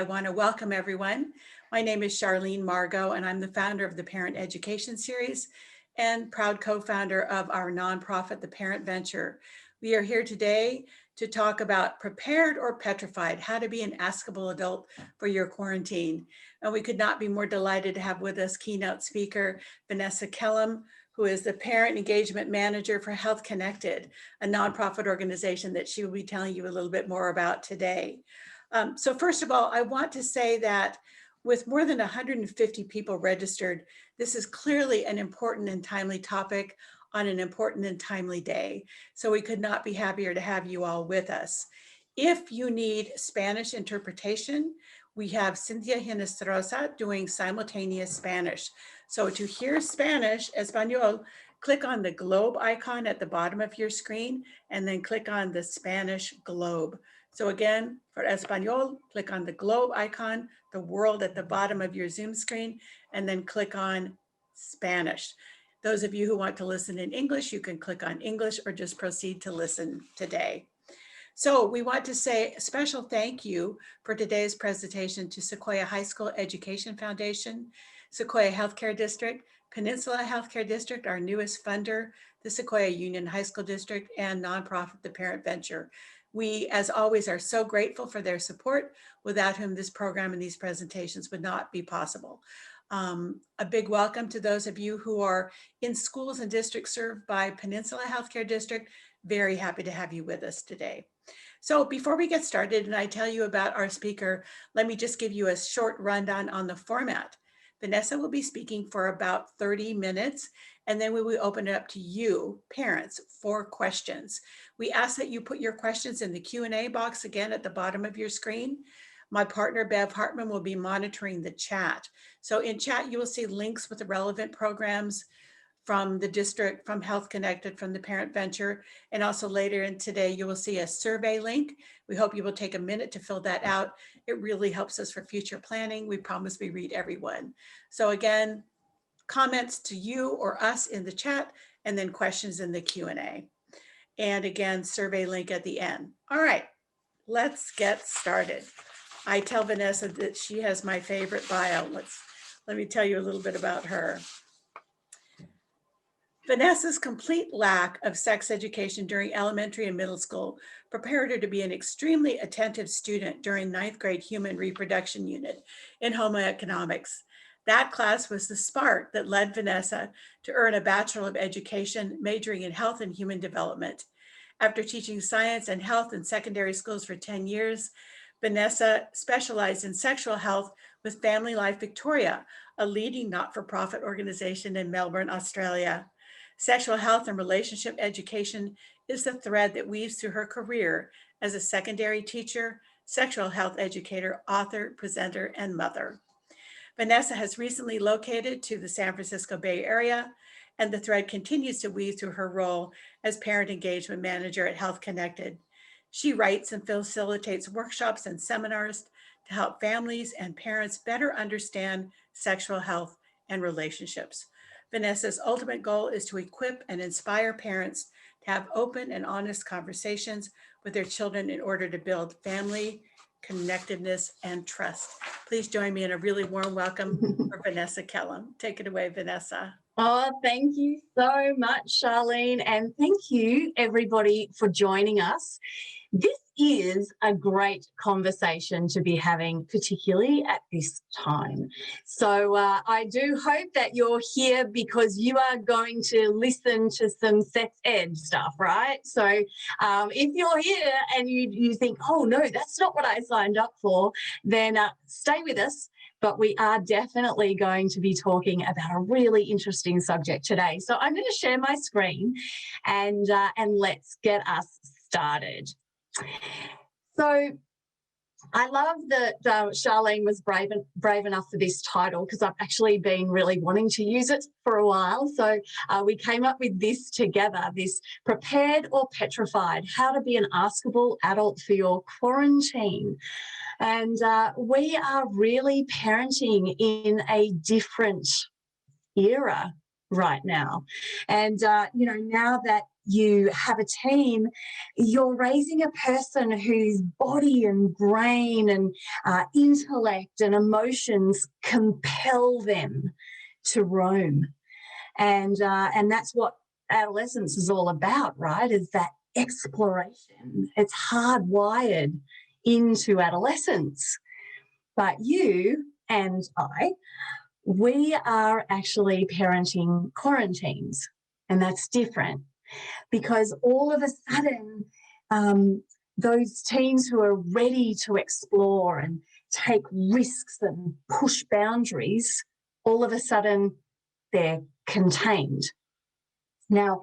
I want to welcome everyone. My name is Charlene Margot, and I'm the founder of the Parent Education Series and proud co-founder of our nonprofit, the Parent Venture. We are here today to talk about prepared or petrified, how to be an Askable adult for your quarantine. And we could not be more delighted to have with us keynote speaker Vanessa Kellam, who is the Parent Engagement Manager for Health Connected, a nonprofit organization that she will be telling you a little bit more about today. So first of all, I want to say that with more than 150 people registered, this is clearly an important and timely topic on an important and timely day. So we could not be happier to have you all with us. If you need Spanish interpretation, we have Cynthia Hinestrosa doing simultaneous Spanish. So to hear Spanish, Espanol, click on the globe icon at the bottom of your screen and then click on the Spanish globe. So again, for Espanol, click on the globe icon, the world at the bottom of your Zoom screen, and then click on Spanish. Those of you who want to listen in English, you can click on English or just proceed to listen today. So we want to say a special thank you for today's presentation to Sequoia High School Education Foundation, Sequoia Healthcare District, Peninsula Healthcare District, our newest funder, the Sequoia Union High School District, and nonprofit, the Parent Venture. We, as always, are so grateful for their support, without whom this program and these presentations would not be possible. A big welcome to those of you who are in schools and districts served by Peninsula Healthcare District. Very happy to have you with us today. So before we get started and I tell you about our speaker, let me just give you a short rundown on the format. Vanessa will be speaking for about 30 minutes, and then we will open it up to you, parents, for questions. We ask that you put your questions in the Q&A box again at the bottom of your screen. My partner, Bev Hartman, will be monitoring the chat. So in chat, you will see links with the relevant programs from the district, from Health Connected, from the Parent Venture, and also later in today, you will see a survey link. We hope you will take a minute to fill that out. It really helps us for future planning. We promise we read everyone. So again, comments to you or us in the chat, and then questions in the Q&A. And again, survey link at the end. All right, let's get started. I tell Vanessa that she has my favorite bio. Let me tell you a little bit about her. Vanessa's complete lack of sex education during elementary and middle school prepared her to be an extremely attentive student during 9th grade Human Reproduction Unit in Homo Economics. That class was the spark that led Vanessa to earn a Bachelor of Education majoring in Health and Human Development. After teaching science and health in secondary schools for 10 years, Vanessa specialized in sexual health with Family Life Victoria, a leading not-for-profit organization in Melbourne, Australia. Sexual health and relationship education is the thread that weaves through her career as a secondary teacher, sexual health educator, author, presenter, and mother. Vanessa has recently located to the San Francisco Bay Area, and the thread continues to weave through her role as Parent Engagement Manager at Health Connected. She writes and facilitates workshops and seminars to help families and parents better understand sexual health and relationships. Vanessa's ultimate goal is to equip and inspire parents to have open and honest conversations with their children in order to build family, connectedness, and trust. Please join me in a really warm welcome for Vanessa Kellam. Take it away, Vanessa. Oh, thank you so much, Charlene, and thank you, everybody, for joining us. This is a great conversation to be having, particularly at this time. So I do hope that you're here because you are going to listen to some sex ed stuff, right? So if you're here and you think, oh, no, that's not what I signed up for, then stay with us. But we are definitely going to be talking about a really interesting subject today. So I'm going to share my screen and let's get us started. So I love that Charlene was brave enough for this title because I've actually been really wanting to use it for a while. So we came up with this together, this Prepared or Petrified, How to be an Askable Adult for Your Quarantine. And we are really parenting in a different era right now. And, now that you have a team, you're raising a person whose body and brain and intellect and emotions compel them to roam. And that's what adolescence is all about, right? Is that exploration. It's hardwired into adolescence. But you and I, we are actually parenting quarantines, and that's different because all of a sudden, those teens who are ready to explore and take risks and push boundaries, all of a sudden they're contained. Now,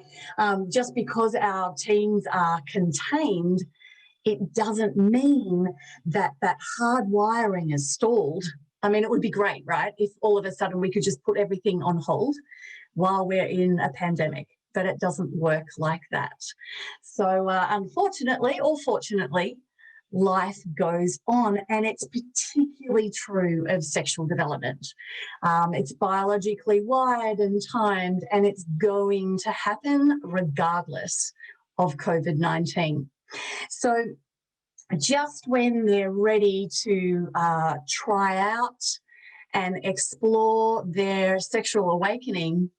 just because our teens are contained, it doesn't mean that that hardwiring is stalled. I mean, it would be great, right, if all of a sudden we could just put everything on hold while we're in a pandemic, but it doesn't work like that. So unfortunately or fortunately, life goes on, and it's particularly true of sexual development. It's biologically wired and timed, and it's going to happen regardless of COVID-19. So just when they're ready to try out and explore their sexual awakening,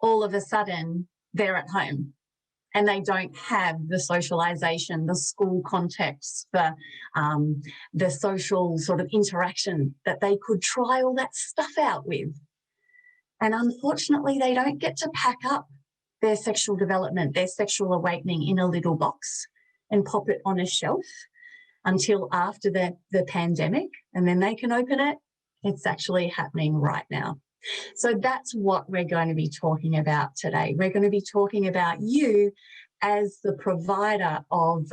all of a sudden they're at home and they don't have the socialization, the school context, the social sort of interaction that they could try all that stuff out with. And unfortunately, they don't get to pack up their sexual development, their sexual awakening in a little box and pop it on a shelf until after the pandemic, and then they can open it. It's actually happening right now. So that's what we're going to be talking about today. We're going to be talking about you as the provider of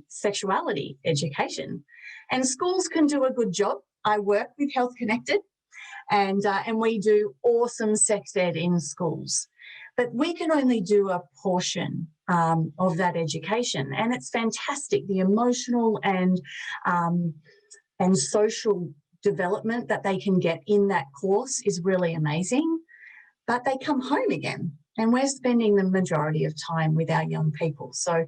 sexuality education. And schools can do a good job. I work with Health Connected, and we do awesome sex ed in schools. But we can only do a portion of that education, and it's fantastic. The emotional and social development that they can get in that course is really amazing, but they come home again, and we're spending the majority of time with our young people. So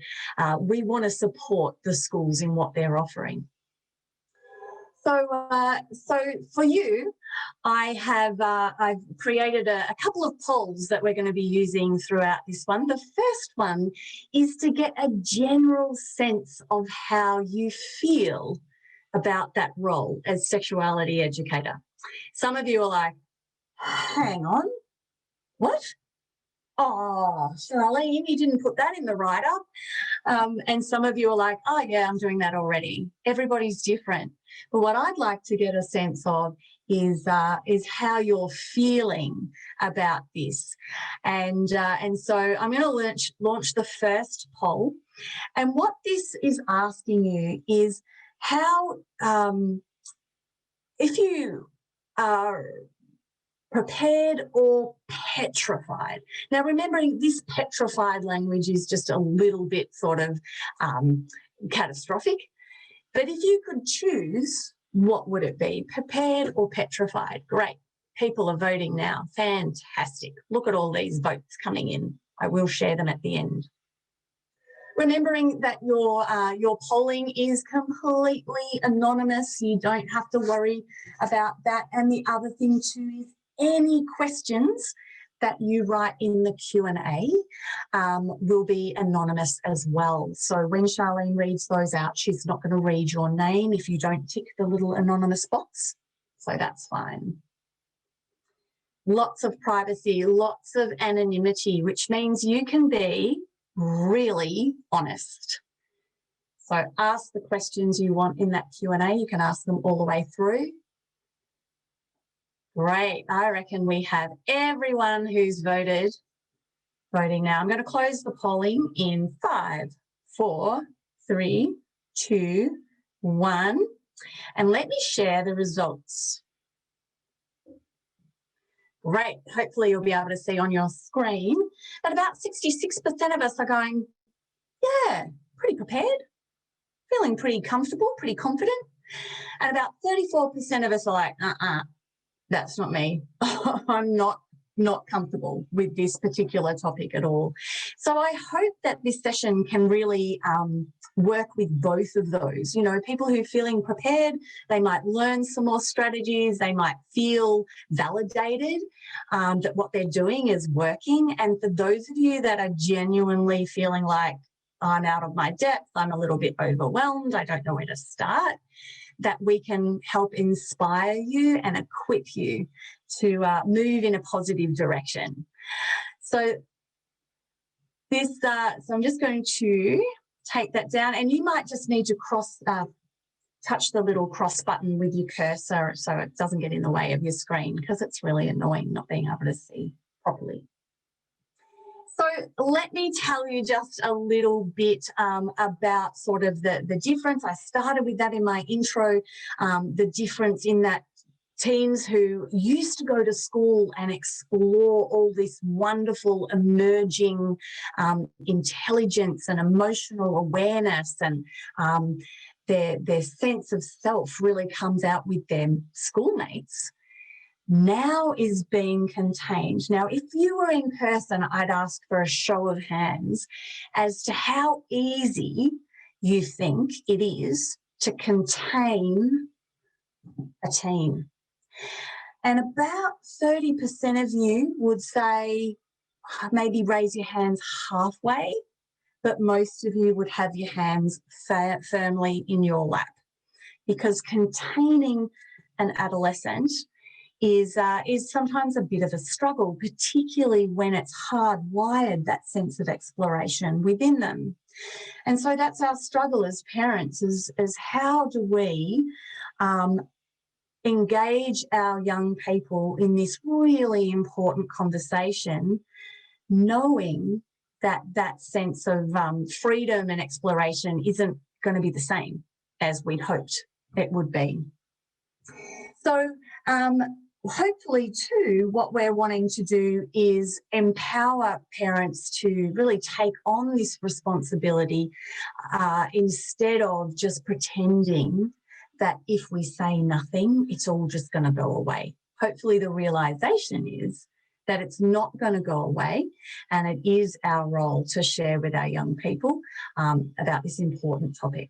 we want to support the schools in what they're offering. So for you, I've created a couple of polls that we're going to be using throughout this one. The first one is to get a general sense of how you feel about that role as sexuality educator. Some of you are like, hang on, what? Oh, Charlene, you didn't put that in the write-up. And some of you are like, oh, yeah, I'm doing that already. Everybody's different. But what I'd like to get a sense of is how you're feeling about this. And so I'm going to launch the first poll. And what this is asking you is how, if you are prepared or petrified. Now, remembering this petrified language is just a little bit sort of catastrophic. But if you could choose, what would it be? Prepared or petrified? Great. People are voting now. Fantastic. Look at all these votes coming in. I will share them at the end. Remembering that your polling is completely anonymous. You don't have to worry about that. And the other thing too is any questions that you write in the Q&A will be anonymous as well. So when Charlene reads those out, she's not going to read your name if you don't tick the little anonymous box. So that's fine. Lots of privacy, lots of anonymity, which means you can be really honest. So ask the questions you want in that Q&A. You can ask them all the way through. Great. I reckon we have everyone who's voting now. I'm going to close the polling in 5, 4, 3, 2, 1. And let me share the results. Great. Hopefully you'll be able to see on your screen that about 66% of us are going, yeah, pretty prepared, feeling pretty comfortable, pretty confident. And about 34% of us are like, that's not me. I'm not not comfortable with this particular topic at all. So I hope that this session can really work with both of those. You know, people who are feeling prepared, they might learn some more strategies, they might feel validated that what they're doing is working. And for those of you that are genuinely feeling like, I'm out of my depth, I'm a little bit overwhelmed, I don't know where to start, that we can help inspire you and equip you to move in a positive direction. So so I'm just going to take that down, and you might just need to touch the little cross button with your cursor so it doesn't get in the way of your screen, because it's really annoying not being able to see properly. So let me tell you just a little bit about sort of the difference. I started with that in my intro, the difference in that teens who used to go to school and explore all this wonderful emerging intelligence and emotional awareness, and their sense of self really comes out with their schoolmates, now is being contained. Now, if you were in person, I'd ask for a show of hands as to how easy you think it is to contain a teen. And about 30% of you would say, maybe raise your hands halfway, but most of you would have your hands firmly in your lap, because containing an adolescent is sometimes a bit of a struggle, particularly when it's hardwired, that sense of exploration within them. And so that's our struggle as parents, is how do we engage our young people in this really important conversation, knowing that that sense of freedom and exploration isn't going to be the same as we'd hoped it would be. So hopefully too, what we're wanting to do is empower parents to really take on this responsibility instead of just pretending that if we say nothing, it's all just going to go away. Hopefully the realisation is that it's not going to go away, and it is our role to share with our young people about this important topic.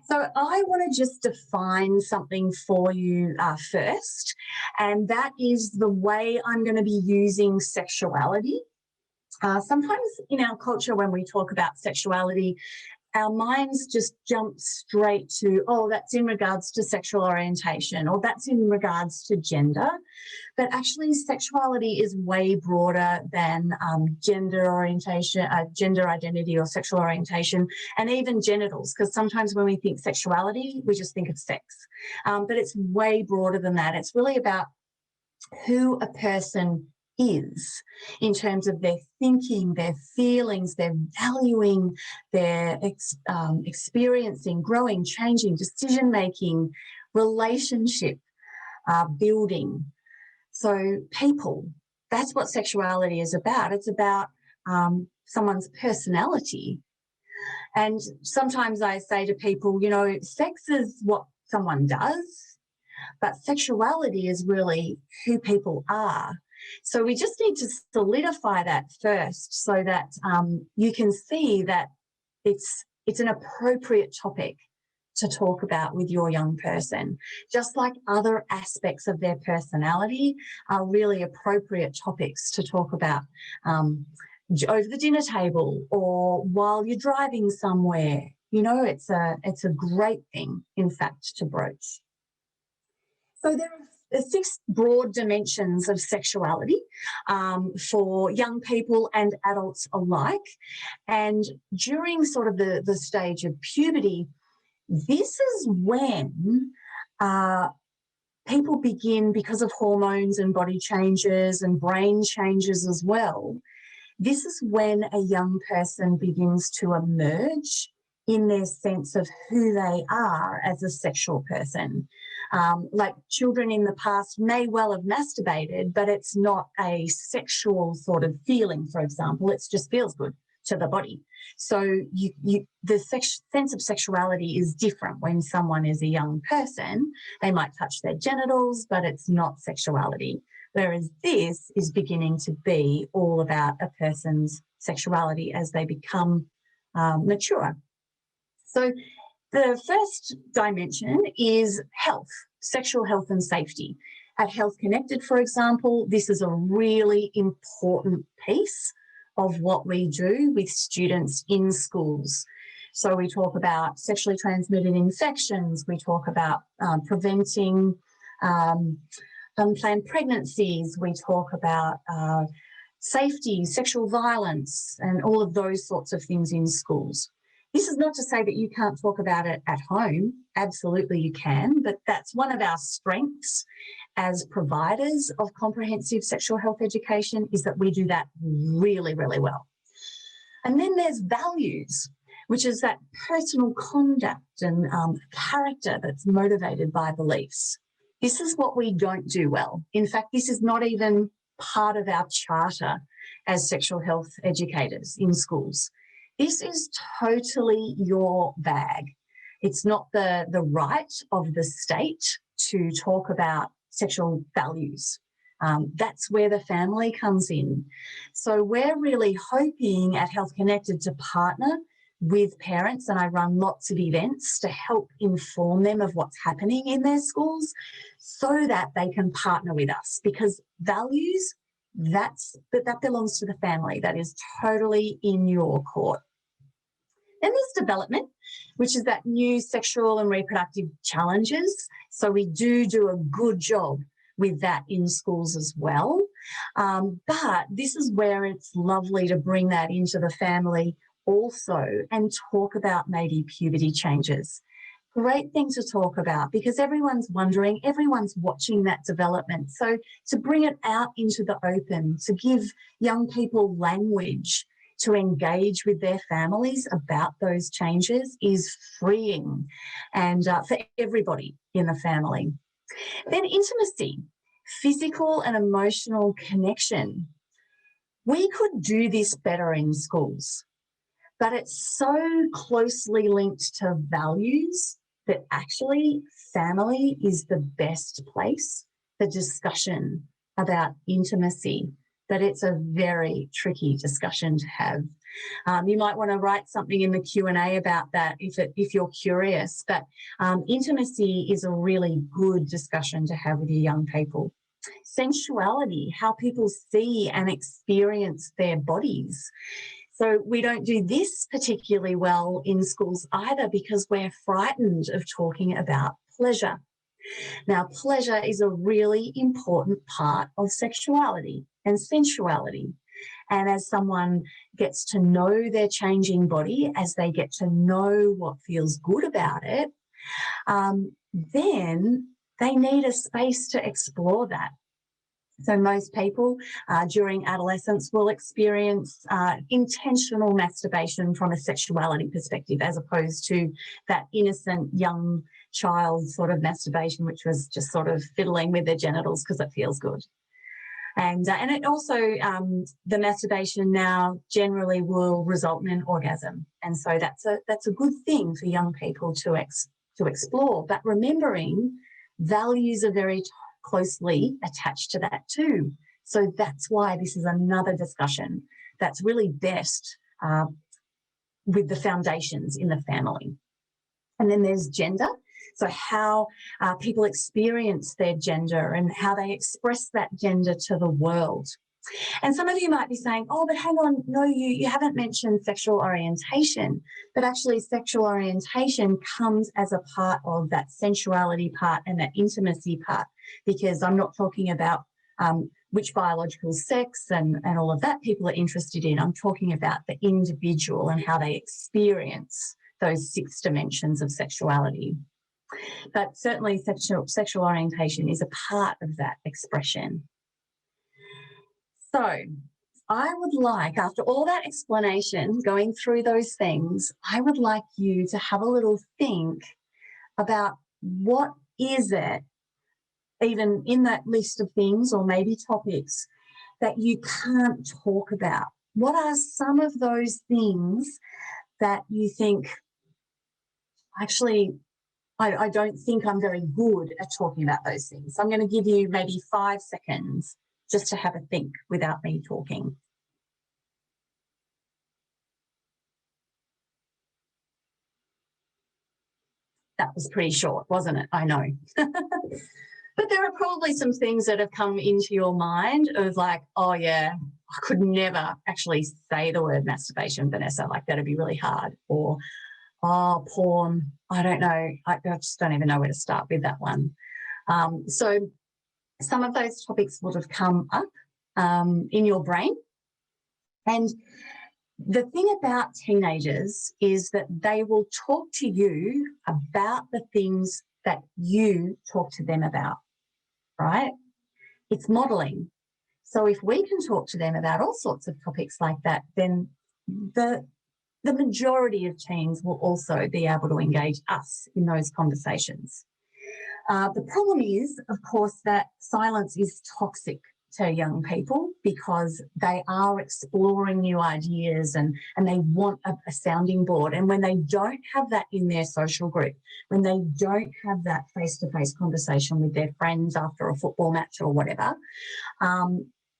So I want to just define something for you first, and that is the way I'm going to be using sexuality. Sometimes in our culture, when we talk about sexuality, our minds just jump straight to, oh, that's in regards to sexual orientation, or that's in regards to gender. But actually, sexuality is way broader than gender orientation, gender identity or sexual orientation, and even genitals, because sometimes when we think sexuality, we just think of sex. But it's way broader than that. It's really about who a person is in terms of their thinking, their feelings, their valuing, their experiencing, growing, changing, decision-making, relationship building. So people, that's what sexuality is about. It's about someone's personality. And sometimes I say to people, you know, sex is what someone does, but sexuality is really who people are. So we just need to solidify that first, so that you can see that it's an appropriate topic to talk about with your young person. Just like other aspects of their personality are really appropriate topics to talk about over the dinner table or while you're driving somewhere. You know, it's a great thing, in fact, to broach. So there are 6 broad dimensions of sexuality for young people and adults alike. And during sort of the stage of puberty, this is when people begin, because of hormones and body changes and brain changes as well, this is when a young person begins to emerge in their sense of who they are as a sexual person. Like children in the past may well have masturbated, but it's not a sexual sort of feeling, for example. It just feels good to the body. So the sense of sexuality is different when someone is a young person. They might touch their genitals, but it's not sexuality whereas this is beginning to be all about a person's sexuality as they become mature. So the first dimension is health, sexual health and safety. At Health Connected, for example, this is a really important piece of what we do with students in schools. So we talk about sexually transmitted infections, we talk about preventing unplanned pregnancies, we talk about safety, sexual violence, and all of those sorts of things in schools. This is not to say that you can't talk about it at home. Absolutely you can, but that's one of our strengths as providers of comprehensive sexual health education, is that we do that really, really well. And then there's values, which is that personal conduct and character that's motivated by beliefs. This is what we don't do well. In fact, this is not even part of our charter as sexual health educators in schools. This is totally your bag. It's not the right of the state to talk about sexual values. That's where the family comes in. So we're really hoping at Health Connected to partner with parents, and I run lots of events to help inform them of what's happening in their schools so that they can partner with us, because values, that belongs to the family. That is totally in your court. Then there's development, which is that new sexual and reproductive challenges. So we do a good job with that in schools as well. But this is where it's lovely to bring that into the family also and talk about maybe puberty changes. Great thing to talk about, because everyone's wondering, everyone's watching that development. So to bring it out into the open, to give young people language to engage with their families about those changes is freeing, and for everybody in the family. Then intimacy, physical and emotional connection. We could do this better in schools, but it's so closely linked to values that actually family is the best place for discussion about intimacy, that it's a very tricky discussion to have. You might want to write something in the Q&A about that if you're curious, but intimacy is a really good discussion to have with your young people. Sensuality, how people see and experience their bodies. So we don't do this particularly well in schools either, because we're frightened of talking about pleasure. Now, pleasure is a really important part of sexuality and sensuality. And as someone gets to know their changing body, as they get to know what feels good about it, then they need a space to explore that. So most people during adolescence will experience intentional masturbation from a sexuality perspective, as opposed to that innocent young child sort of masturbation, which was just sort of fiddling with their genitals because it feels good. And it also, the masturbation now generally will result in an orgasm. And so that's a good thing for young people to explore. But remembering values are very closely attached to that too. So that's why this is another discussion that's really best with the foundations in the family. And then there's gender. So how people experience their gender and how they express that gender to the world. And some of you might be saying, oh, but hang on, no, you haven't mentioned sexual orientation. But actually sexual orientation comes as a part of that sensuality part and that intimacy part, because I'm not talking about which biological sex and all of that people are interested in. I'm talking about the individual and how they experience those 6 dimensions of sexuality. But certainly sexual orientation is a part of that expression. So I would like, after all that explanation, going through those things, I would like you to have a little think about what is it, even in that list of things or maybe topics, that you can't talk about. What are some of those things that you think, actually, I don't think I'm very good at talking about those things. So I'm going to give you maybe 5 seconds just to have a think without me talking. That was pretty short, wasn't it? I know. But there are probably some things that have come into your mind of like, oh yeah, I could never actually say the word masturbation, Vanessa, like that'd be really hard. Or, oh, porn, I don't know. I just don't even know where to start with that one. So some of those topics would have come up in your brain. And the thing about teenagers is that they will talk to you about the things that you talk to them about, right? It's modelling. So if we can talk to them about all sorts of topics like that, then the majority of teens will also be able to engage us in those conversations. The problem is, of course, that silence is toxic to young people because they are exploring new ideas and they want a sounding board. And when they don't have that in their social group, when they don't have that face-to-face conversation with their friends after a football match or whatever,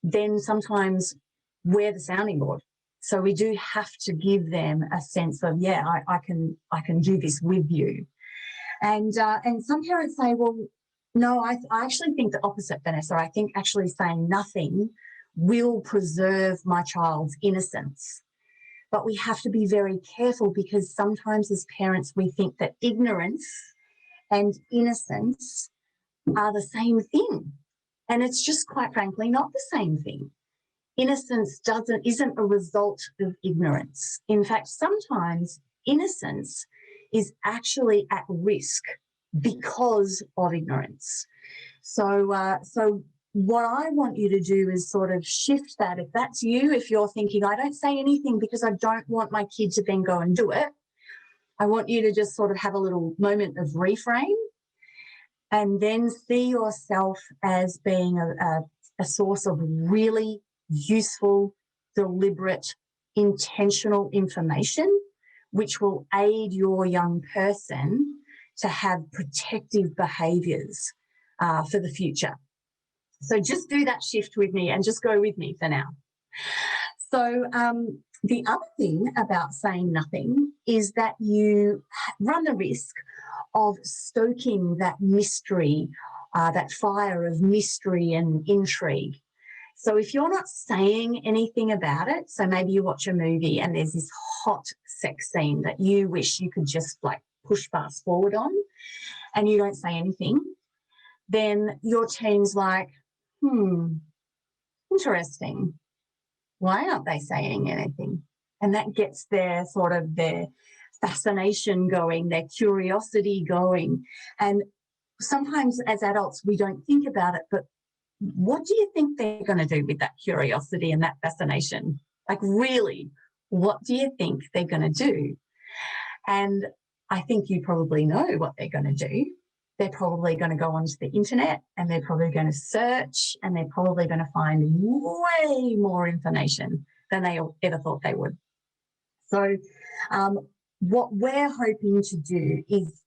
then sometimes we're the sounding board. So we do have to give them a sense of, yeah, I can do this with you. And some parents say, well, no, I actually think the opposite, Vanessa. I think actually saying nothing will preserve my child's innocence. But we have to be very careful because sometimes as parents we think that ignorance and innocence are the same thing. And it's just quite frankly not the same thing. Innocence isn't a result of ignorance. In fact, sometimes innocence is actually at risk because of ignorance. So what I want you to do is sort of shift that. If that's you, if you're thinking, I don't say anything because I don't want my kid to then go and do it, I want you to just sort of have a little moment of reframe and then see yourself as being a source of really useful, deliberate, intentional information, which will aid your young person to have protective behaviours for the future. So just do that shift with me and just go with me for now. So the other thing about saying nothing is that you run the risk of stoking that mystery, that fire of mystery and intrigue. So if you're not saying anything about it, so maybe you watch a movie and there's this hot sex scene that you wish you could just like push fast forward on and you don't say anything, then your teen's like, interesting. Why aren't they saying anything? And that gets their sort of their fascination going, their curiosity going. And sometimes as adults, we don't think about it, but what do you think they're going to do with that curiosity and that fascination? Like really, what do you think they're going to do? And I think you probably know what they're going to do. They're probably going to go onto the internet and they're probably going to search and they're probably going to find way more information than they ever thought they would. So what we're hoping to do is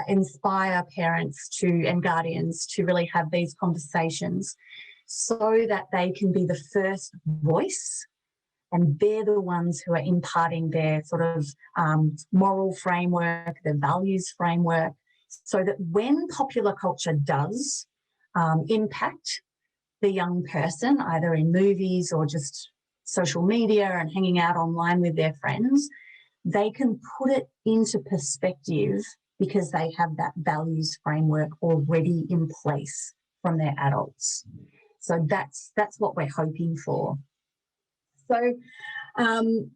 inspire parents and guardians to really have these conversations so that they can be the first voice and they're the ones who are imparting their sort of moral framework, their values framework, so that when popular culture does impact the young person, either in movies or just social media and hanging out online with their friends, they can put it into perspective because they have that values framework already in place from their adults. So that's what we're hoping for. So, and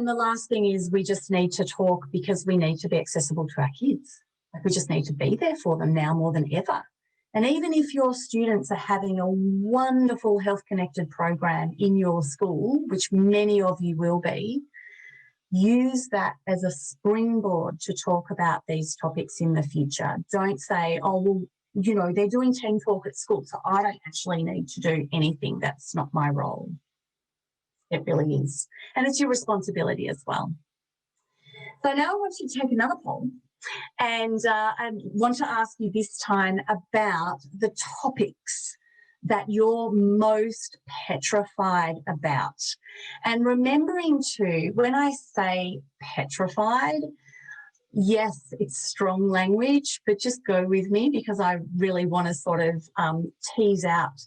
the last thing is we just need to talk because we need to be accessible to our kids. Like we just need to be there for them now more than ever. And even if your students are having a wonderful health connected program in your school, which many of you will be, use that as a springboard to talk about these topics in the future. Don't say, oh, well, you know, they're doing teen talk at school, so I don't actually need to do anything. That's not my role. It really is. And it's your responsibility as well. So now I want you to take another poll, and I want to ask you this time about the topics that you're most petrified about. And remembering too, when I say petrified, yes, it's strong language, but just go with me because I really want to sort of tease out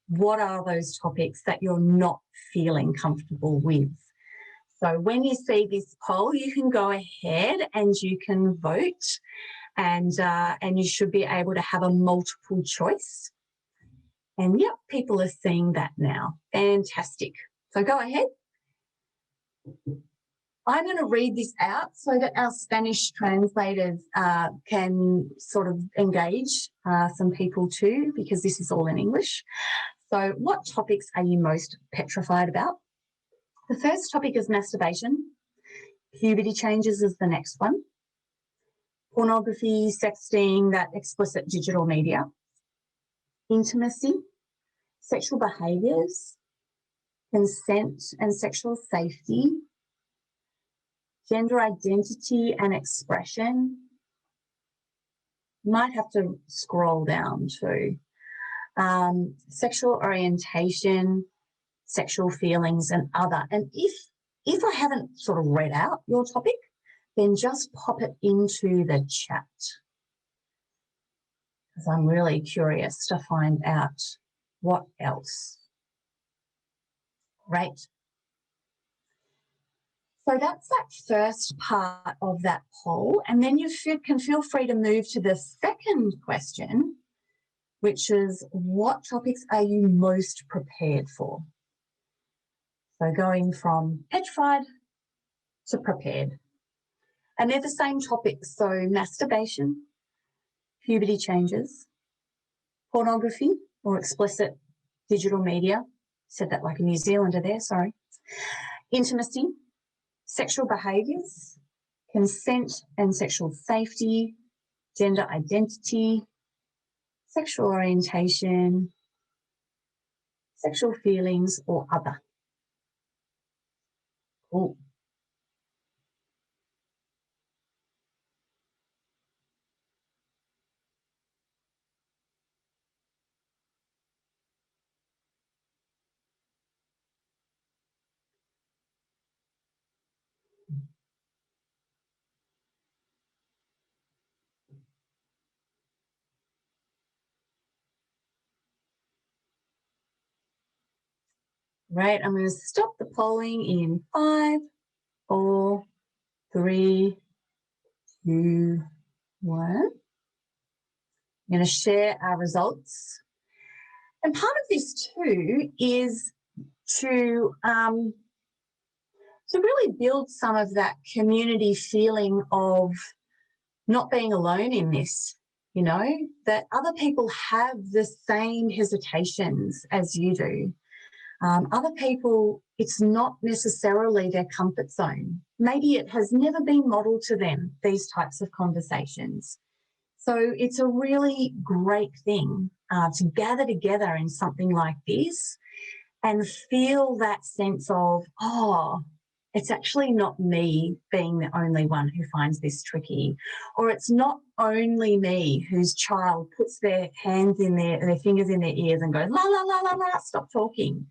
what are those topics that you're not feeling comfortable with. So when you see this poll, you can go ahead and you can vote, and you should be able to have a multiple choice. And yep, people are seeing that now. Fantastic. So go ahead. I'm going to read this out so that our Spanish translators can sort of engage some people too, because this is all in English. So what topics are you most petrified about? The first topic is masturbation. Puberty changes is the next one. Pornography, sexting, that explicit digital media. Intimacy, sexual behaviours, consent and sexual safety, gender identity and expression. You might have to scroll down too. Sexual orientation, sexual feelings and other. And if I haven't sort of read out your topic, then just pop it into the chat, because I'm really curious to find out what else. Great. So that's that first part of that poll. And then you can feel free to move to the second question, which is what topics are you most prepared for? So going from petrified to prepared. And they're the same topics. So masturbation, puberty changes, pornography or explicit digital media. Said that like a New Zealander there, sorry. Intimacy, sexual behaviours, consent and sexual safety, gender identity, sexual orientation, sexual feelings or other. Cool. Right, I'm going to stop the polling in 5, 4, 3, 2, 1. I'm going to share our results. And part of this too is to really build some of that community feeling of not being alone in this, you know, that other people have the same hesitations as you do. Other people, it's not necessarily their comfort zone. Maybe it has never been modelled to them, these types of conversations. So it's a really great thing to gather together in something like this and feel that sense of, oh, it's actually not me being the only one who finds this tricky, or it's not only me whose child puts their hands in their fingers in their ears and goes, la, la, la, la, la, stop talking.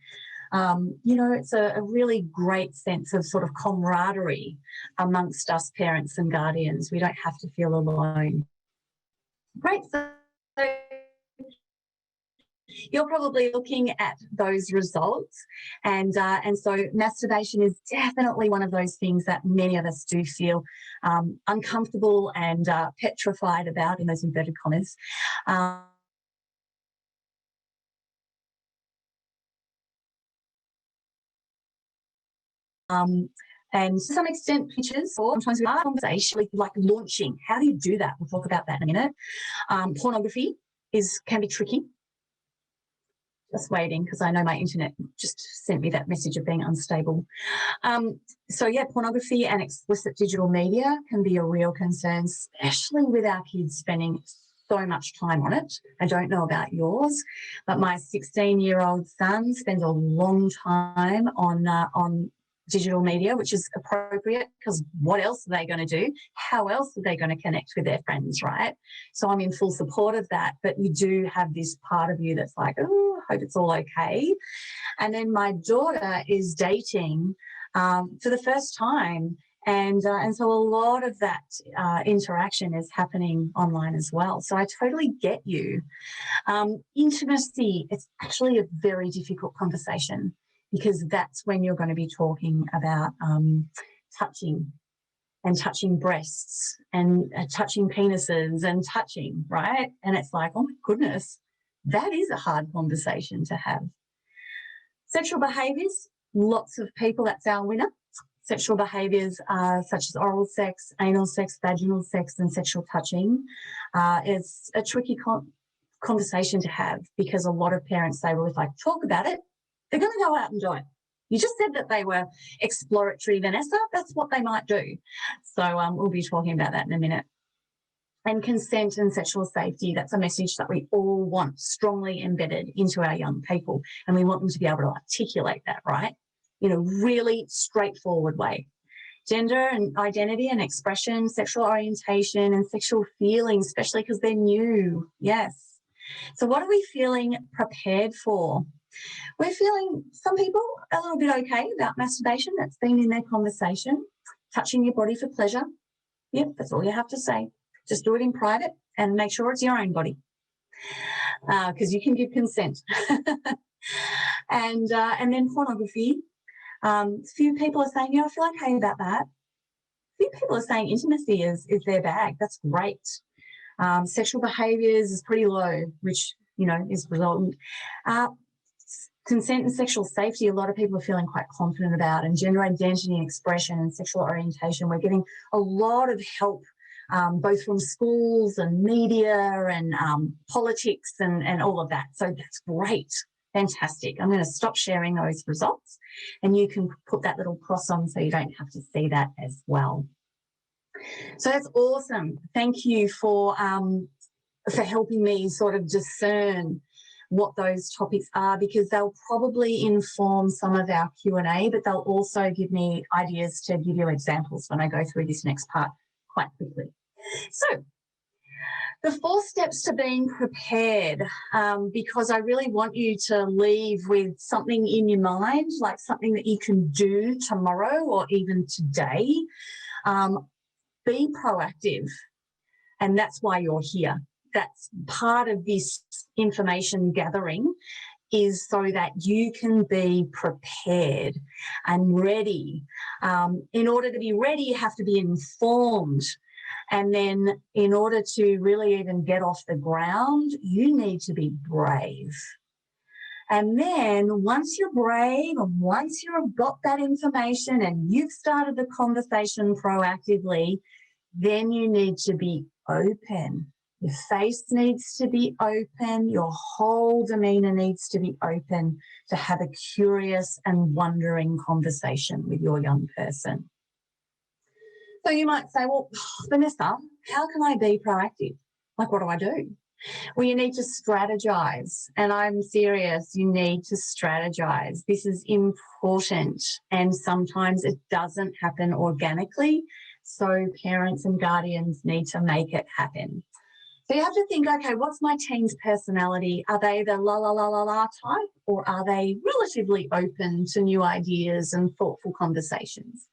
You know, it's a really great sense of sort of camaraderie amongst us parents and guardians. We don't have to feel alone. Great. So you're probably looking at those results, and so masturbation is definitely one of those things that many of us do feel uncomfortable and petrified about, in those inverted commas. And to some extent, pictures, or sometimes we are conversation like launching. How do you do that? We'll talk about that in a minute. Pornography can be tricky. Just waiting because I know my internet just sent me that message of being unstable. So yeah, pornography and explicit digital media can be a real concern, especially with our kids spending so much time on it. I don't know about yours, but my 16-year-old son spends a long time on digital media, which is appropriate because what else are they going to do? How else are they going to connect with their friends, right? So I'm in full support of that, but you do have this part of you that's like, oh, I hope it's all okay. And then my daughter is dating for the first time. And so a lot of that interaction is happening online as well. So I totally get you. Intimacy, it's actually a very difficult conversation because that's when you're going to be talking about touching and touching breasts and touching penises and touching, right? And it's like, oh my goodness, that is a hard conversation to have. Sexual behaviours, lots of people, that's our winner. Sexual behaviours such as oral sex, anal sex, vaginal sex and sexual touching is a tricky conversation to have because a lot of parents say, well, if I talk about it, they're going to go out and do it. You just said that they were exploratory, Vanessa. That's what they might do. So we'll be talking about that in a minute. And consent and sexual safety, that's a message that we all want strongly embedded into our young people. And we want them to be able to articulate that, right? In a really straightforward way. Gender and identity and expression, sexual orientation and sexual feelings, especially because they're new. Yes. So what are we feeling prepared for? We're feeling, some people, a little bit okay about masturbation. That's been in their conversation. Touching your body for pleasure. Yep, that's all you have to say. Just do it in private and make sure it's your own body because you can give consent. And then pornography. Few people are saying, I feel okay about that. Few people are saying intimacy is their bag. That's great. Sexual behaviours is pretty low, which, is resultant. Consent and sexual safety, a lot of people are feeling quite confident about, and gender identity and expression and sexual orientation. We're getting a lot of help both from schools and media and politics and all of that. So that's great. Fantastic. I'm going to stop sharing those results and you can put that little cross on so you don't have to see that as well. So that's awesome. Thank you for helping me sort of discern what those topics are, because they'll probably inform some of our Q&A, but they'll also give me ideas to give you examples when I go through this next part quite quickly. So the 4 steps to being prepared, because I really want you to leave with something in your mind, like something that you can do tomorrow or even today. Be proactive, and that's why you're here. That's part of this information gathering, is so that you can be prepared and ready. In order to be ready, you have to be informed. And then in order to really even get off the ground, you need to be brave. And then once you're brave and once you've got that information and you've started the conversation proactively, then you need to be open. Your face needs to be open. Your whole demeanour needs to be open to have a curious and wondering conversation with your young person. So you might say, well, Vanessa, how can I be proactive? Like, what do I do? Well, you need to strategize. And I'm serious, you need to strategize. This is important. And sometimes it doesn't happen organically. So parents and guardians need to make it happen. So you have to think, okay, what's my teen's personality? Are they the la la la la la type, or are they relatively open to new ideas and thoughtful conversations?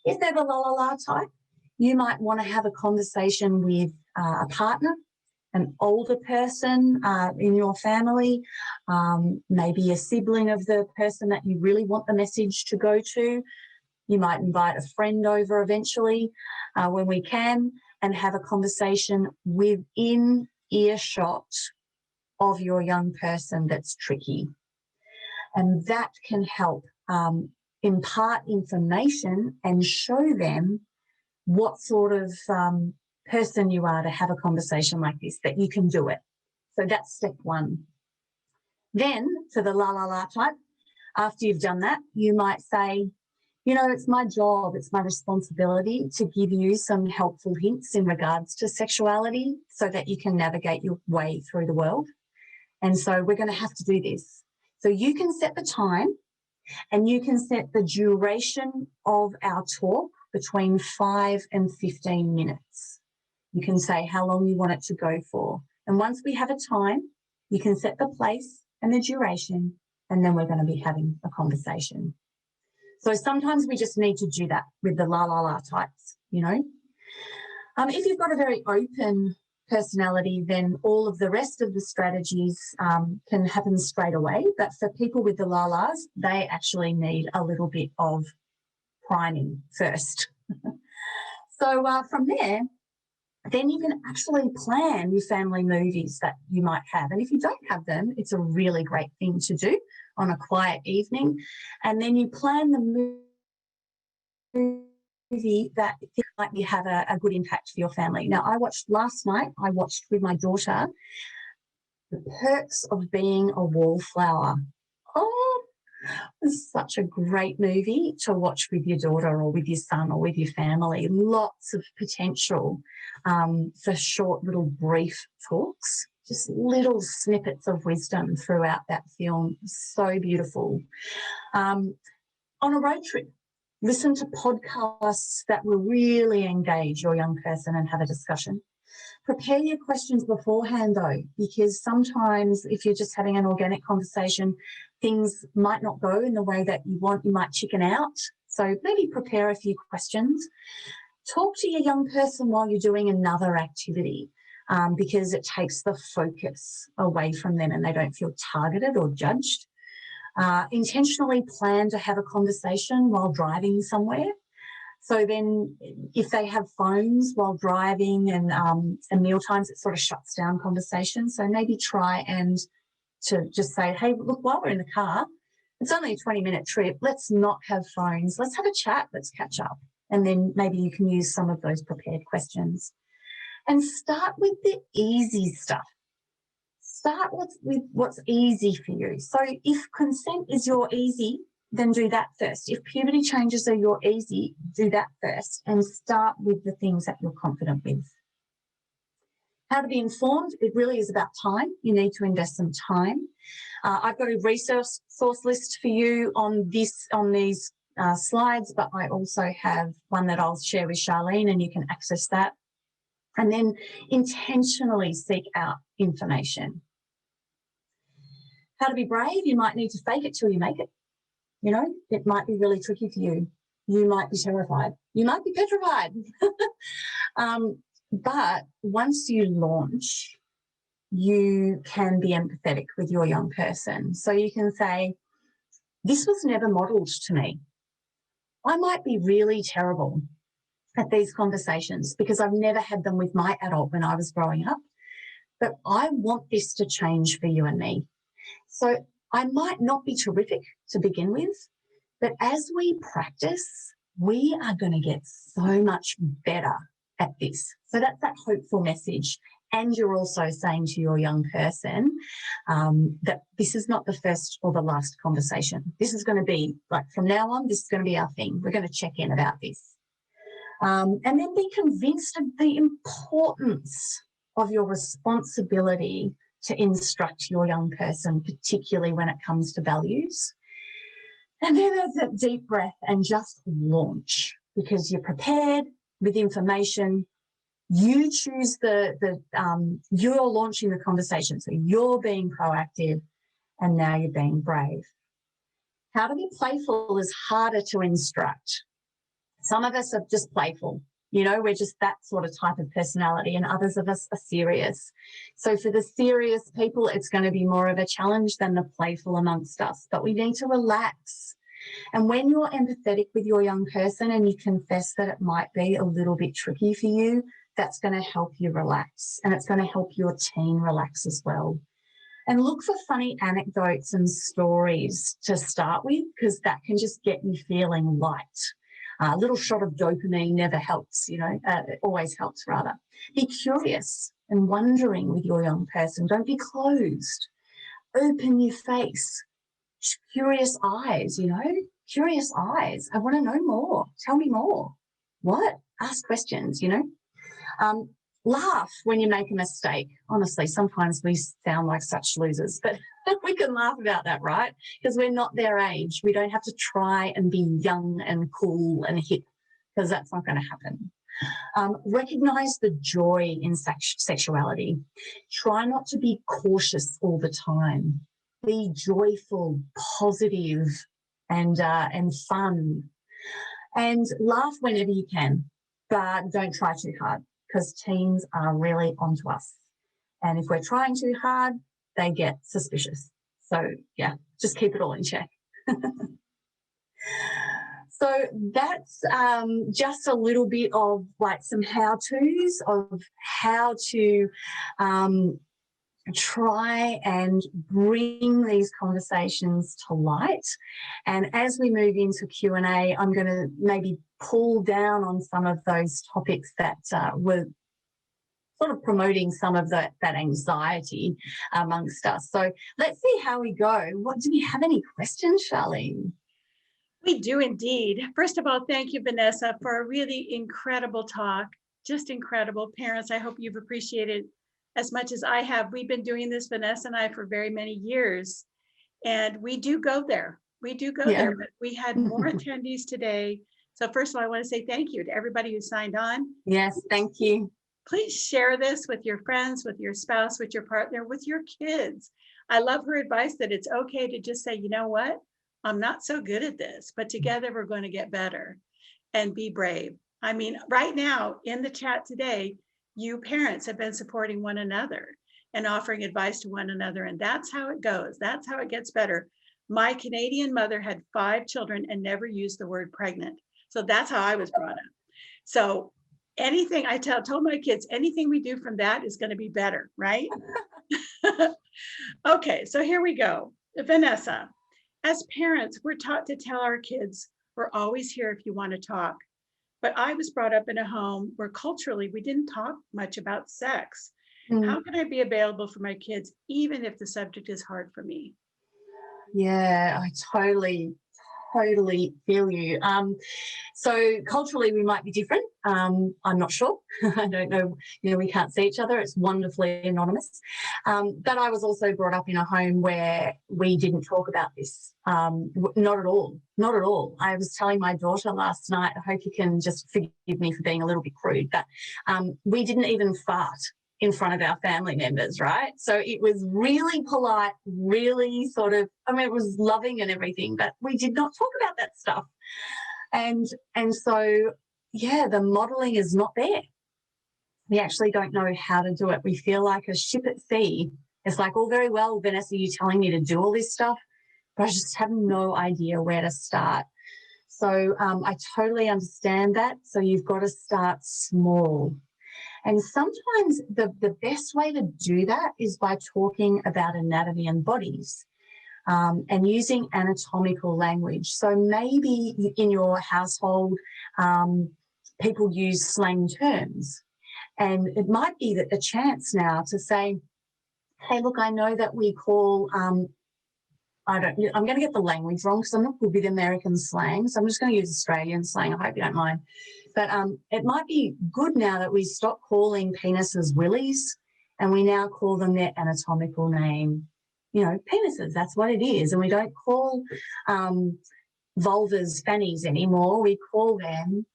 If they're the la la la type, you might want to have a conversation with a partner, an older person in your family, maybe a sibling of the person that you really want the message to go to. You might invite a friend over eventually when we can, and have a conversation within earshot of your young person that's tricky. And that can help impart information and show them what sort of person you are to have a conversation like this, that you can do it. So that's step 1. Then for the la la la type, after you've done that, you might say, it's my job, it's my responsibility to give you some helpful hints in regards to sexuality so that you can navigate your way through the world. And so we're going to have to do this. So you can set the time And you can set the duration of our talk between 5 and 15 minutes. You can say how long you want it to go for. And once we have a time, you can set the place and the duration, and then we're going to be having a conversation. So sometimes we just need to do that with the la la la types, you know. If you've got a very open personality, then all of the rest of the strategies can happen straight away. But for people with the la-las, they actually need a little bit of priming first. So from there, then you can actually plan your family movies that you might have. And if you don't have them, it's a really great thing to do on a quiet evening. And then you plan the movie that might have a good impact for your family. Now, last night I watched with my daughter The Perks of Being a Wallflower. Oh, it's such a great movie to watch with your daughter or with your son or with your family. Lots of potential for short little brief talks, just little snippets of wisdom throughout that film. So beautiful. On a road trip, listen to podcasts that will really engage your young person and have a discussion. Prepare your questions beforehand, though, because sometimes if you're just having an organic conversation, things might not go in the way that you want. You might chicken out. So maybe prepare a few questions. Talk to your young person while you're doing another activity because it takes the focus away from them and they don't feel targeted or judged. Intentionally plan to have a conversation while driving somewhere. So then if they have phones while driving and meal times, it sort of shuts down conversation. So maybe try and to just say, hey, look, while we're in the car, it's only a 20-minute trip. Let's not have phones. Let's have a chat. Let's catch up. And then maybe you can use some of those prepared questions. And start with the easy stuff. Start with what's easy for you. So if consent is your easy, then do that first. If puberty changes are your easy, do that first and start with the things that you're confident with. How to be informed, it really is about time. You need to invest some time. I've got a resource list for you on these slides, but I also have one that I'll share with Charlene and you can access that. And then intentionally seek out information. How to be brave, you might need to fake it till you make it. You know, it might be really tricky for you. You might be terrified. You might be petrified. But once you launch, you can be empathetic with your young person. So you can say, this was never modelled to me. I might be really terrible at these conversations because I've never had them with my adult when I was growing up. But I want this to change for you and me. So I might not be terrific to begin with, but as we practice, we are going to get so much better at this. So that's that hopeful message. And you're also saying to your young person that this is not the first or the last conversation. This is going to be, like from now on, this is going to be our thing. We're going to check in about this. And then be convinced of the importance of your responsibility to instruct your young person, particularly when it comes to values. And then there's that deep breath and just launch because you're prepared with information. You choose you're launching the conversation. So you're being proactive and now you're being brave. How to be playful is harder to instruct. Some of us are just playful. You know, we're just that sort of type of personality and others of us are serious. So for the serious people, it's going to be more of a challenge than the playful amongst us. But we need to relax. And when you're empathetic with your young person and you confess that it might be a little bit tricky for you, that's going to help you relax and it's going to help your teen relax as well. And look for funny anecdotes and stories to start with because that can just get you feeling light. A little shot of dopamine never helps, it always helps rather. Be curious and wondering with your young person. Don't be closed. Open your face. Curious eyes, curious eyes. I want to know more. Tell me more. What? Ask questions, Laugh when you make a mistake. Honestly, sometimes we sound like such losers, but We can laugh about that, right? Because we're not their age. We don't have to try and be young and cool and hip, because that's not going to happen. Recognize the joy in sexuality. Try not to be cautious all the time. Be joyful, positive, and fun. And laugh whenever you can, but don't try too hard, because teens are really onto us. And if we're trying too hard, they get suspicious. So, yeah, just keep it all in check. So that's just a little bit of like some how-tos of how to try and bring these conversations to light. And as we move into Q&A, I'm going to maybe pull down on some of those topics that were sort of promoting some of that anxiety amongst us. So let's see how we go. Do we have any questions, Charlene? We do indeed. First of all, thank you, Vanessa, for a really incredible talk. Just incredible. Parents, I hope you've appreciated as much as I have. We've been doing this, Vanessa and I, for very many years. And we do go there. We do go there, but we had more attendees today. So first of all, I want to say thank you to everybody who signed on. Yes, thank you. Please share this with your friends, with your spouse, with your partner, with your kids. I love her advice that it's okay to just say, you know what? I'm not so good at this, but together we're going to get better, and be brave. I mean, right now in the chat today, you parents have been supporting one another and offering advice to one another. And that's how it goes. That's how it gets better. My Canadian mother had 5 children and never used the word pregnant. So that's how I was brought up. So anything I told my kids, anything we do from that is going to be better, right? Okay, so here we go. Vanessa. As parents, we're taught to tell our kids, we're always here if you want to talk. But I was brought up in a home where culturally we didn't talk much about sex. How can I be available for my kids, even if the subject is hard for me? Yeah, I totally feel you. So culturally we might be different. I'm not sure. I don't know. We can't see each other. It's wonderfully anonymous. But I was also brought up in a home where we didn't talk about this. Not at all. Not at all. I was telling my daughter last night, I hope you can just forgive me for being a little bit crude, but we didn't even fart in front of our family members, right? So it was really polite, really sort of, it was loving and everything, but we did not talk about that stuff. And so, yeah, the modelling is not there. We actually don't know how to do it. We feel like a ship at sea. It's like, oh, very well, Vanessa, you're telling me to do all this stuff, but I just have no idea where to start. So I totally understand that. So you've got to start small. And sometimes the best way to do that is by talking about anatomy and bodies and using anatomical language. So maybe in your household, people use slang terms. And it might be that a chance now to say, hey, look, I know that we call, I'm going to get the language wrong because I'm not good with American slang. So I'm just going to use Australian slang. I hope you don't mind. But it might be good now that we stop calling penises willies and we now call them their anatomical name. Penises, that's what it is. And we don't call vulvas fannies anymore. We call them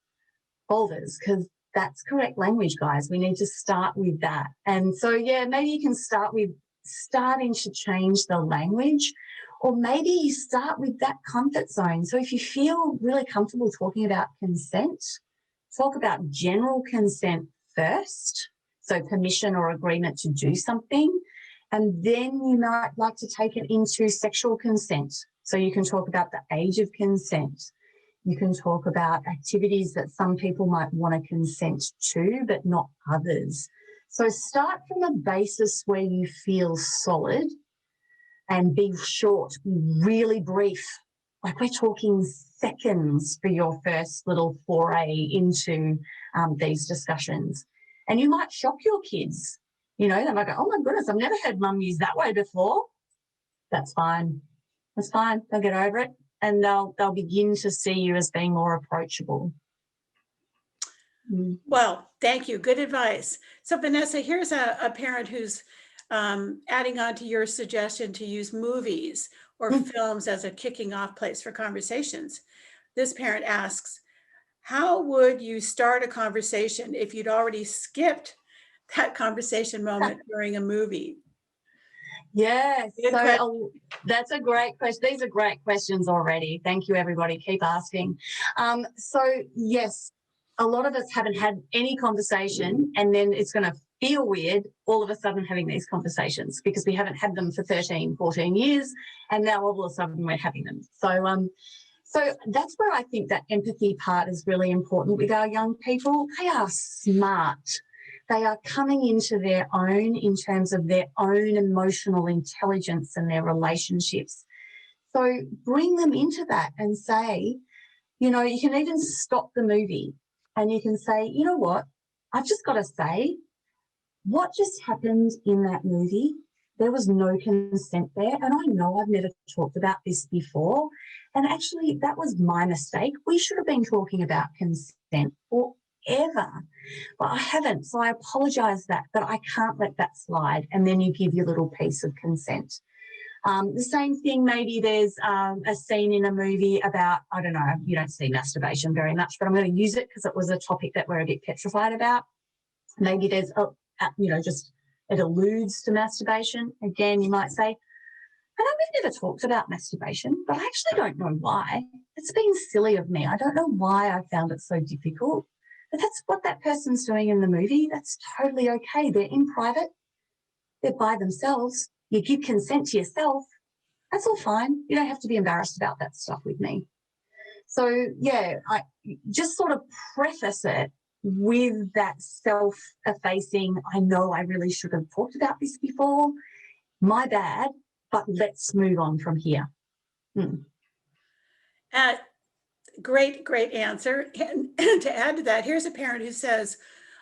vulvas because that's correct language, guys. We need to start with that. And so, yeah, maybe you can start with starting to change the language, or maybe you start with that comfort zone. So if you feel really comfortable talking about consent, talk about general consent first, so permission or agreement to do something, and then you might like to take it into sexual consent. So you can talk about the age of consent. You can talk about activities that some people might want to consent to, but not others. So start from a basis where you feel solid and be short, really brief. Like we're talking seconds for your first little foray into these discussions. And you might shock your kids. They might go, oh my goodness, I've never heard mum use that way before. That's fine. That's fine. They'll get over it and they'll begin to see you as being more approachable. Well, thank you. Good advice. So Vanessa, here's a parent who's Adding on to your suggestion to use movies or films as a kicking off place for conversations, this parent asks, how would you start a conversation if you'd already skipped that conversation moment during a movie? Yes, Good so question. that's a great question. These are great questions already. Thank you, everybody. Keep asking. So, yes, a lot of us haven't had any conversation, and then it's going to feel weird all of a sudden having these conversations because we haven't had them for 13, 14 years, and now all of a sudden we're having them. So that's where I think that empathy part is really important with our young people. They are smart. They are coming into their own in terms of their own emotional intelligence and their relationships. So bring them into that and say, you know, you can even stop the movie and you can say, you know what, I've just got to say, what just happened in that movie, there was no consent there. And I know I've never talked about this before. And actually, that was my mistake. We should have been talking about consent forever. But I haven't. So I apologise but I can't let that slide. And then you give your little piece of consent. The same thing, maybe there's a scene in a movie about, I don't know, you don't see masturbation very much, but I'm going to use it because it was a topic that we're a bit petrified about. Maybe there's, just it alludes to masturbation. Again, you might say, I know we've never talked about masturbation, but I actually don't know why. It's been silly of me. I don't know why I found it so difficult. But that's what that person's doing in the movie. That's totally okay. They're in private. They're by themselves. You give consent to yourself. That's all fine. You don't have to be embarrassed about that stuff with me. So, yeah, I just sort of preface it with that self-effacing, I know I really should have talked about this before. My bad, but let's move on from here. Great answer. And to add to that, here's a parent who says,